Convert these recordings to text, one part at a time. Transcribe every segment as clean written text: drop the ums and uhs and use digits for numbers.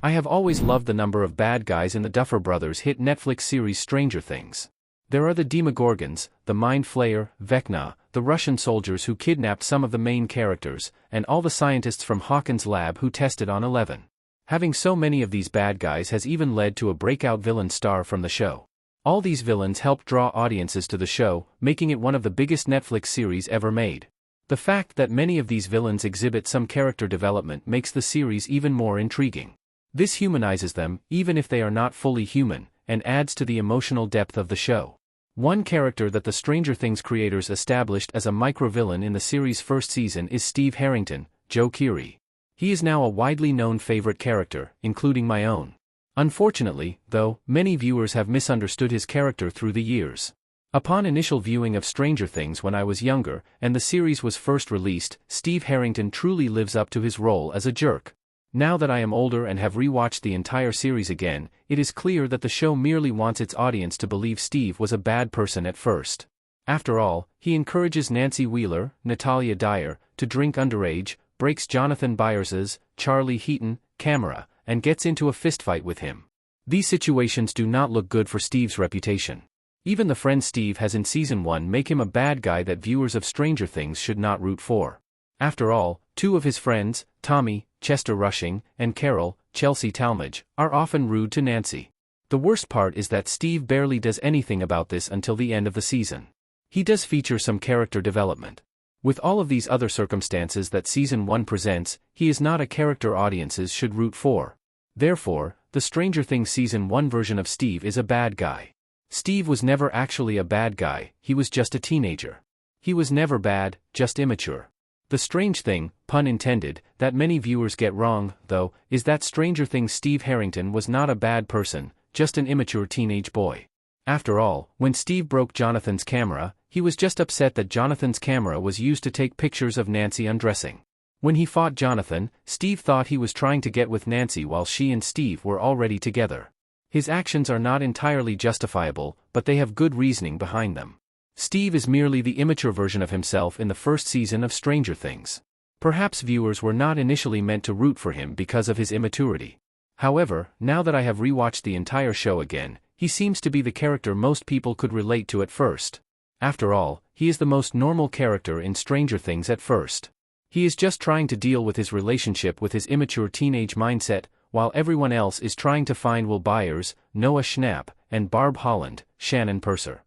I have always loved the number of bad guys in the Duffer Brothers' hit Netflix series Stranger Things. There are the Demogorgons, the Mind Flayer, Vecna, the Russian soldiers who kidnapped some of the main characters, and all the scientists from Hawkins' lab who tested on 11. Having so many of these bad guys has even led to a breakout villain star from the show. All these villains helped draw audiences to the show, making it one of the biggest Netflix series ever made. The fact that many of these villains exhibit some character development makes the series even more intriguing. This humanizes them, even if they are not fully human, and adds to the emotional depth of the show. One character that the Stranger Things creators established as a micro-villain in the series' first season is Steve Harrington, Joe Keery. He is now a widely known favorite character, including my own. Unfortunately, though, many viewers have misunderstood his character through the years. Upon initial viewing of Stranger Things when I was younger, and the series was first released, Steve Harrington truly lives up to his role as a jerk. Now that I am older and have rewatched the entire series again, it is clear that the show merely wants its audience to believe Steve was a bad person at first. After all, he encourages Nancy Wheeler, Natalia Dyer, to drink underage, breaks Jonathan Byers' Charlie Heaton camera, and gets into a fistfight with him. These situations do not look good for Steve's reputation. Even the friend Steve has in Season 1 make him a bad guy that viewers of Stranger Things should not root for. After all, two of his friends, Tommy, Chester Rushing, and Carol, Chelsea Talmadge, are often rude to Nancy. The worst part is that Steve barely does anything about this until the end of the season. He does feature some character development. With all of these other circumstances that Season 1 presents, he is not a character audiences should root for. Therefore, the Stranger Things Season 1 version of Steve is a bad guy. Steve was never actually a bad guy, he was just a teenager. He was never bad, just immature. The strange thing, pun intended, that many viewers get wrong, though, is that Stranger Things Steve Harrington was not a bad person, just an immature teenage boy. After all, when Steve broke Jonathan's camera, he was just upset that Jonathan's camera was used to take pictures of Nancy undressing. When he fought Jonathan, Steve thought he was trying to get with Nancy while she and Steve were already together. His actions are not entirely justifiable, but they have good reasoning behind them. Steve is merely the immature version of himself in the first season of Stranger Things. Perhaps viewers were not initially meant to root for him because of his immaturity. However, now that I have rewatched the entire show again, he seems to be the character most people could relate to at first. After all, he is the most normal character in Stranger Things at first. He is just trying to deal with his relationship with his immature teenage mindset, while everyone else is trying to find Will Byers, Noah Schnapp, and Barb Holland, Shannon Purser.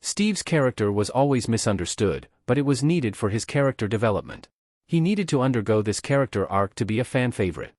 Steve's character was always misunderstood, but it was needed for his character development. He needed to undergo this character arc to be a fan favorite.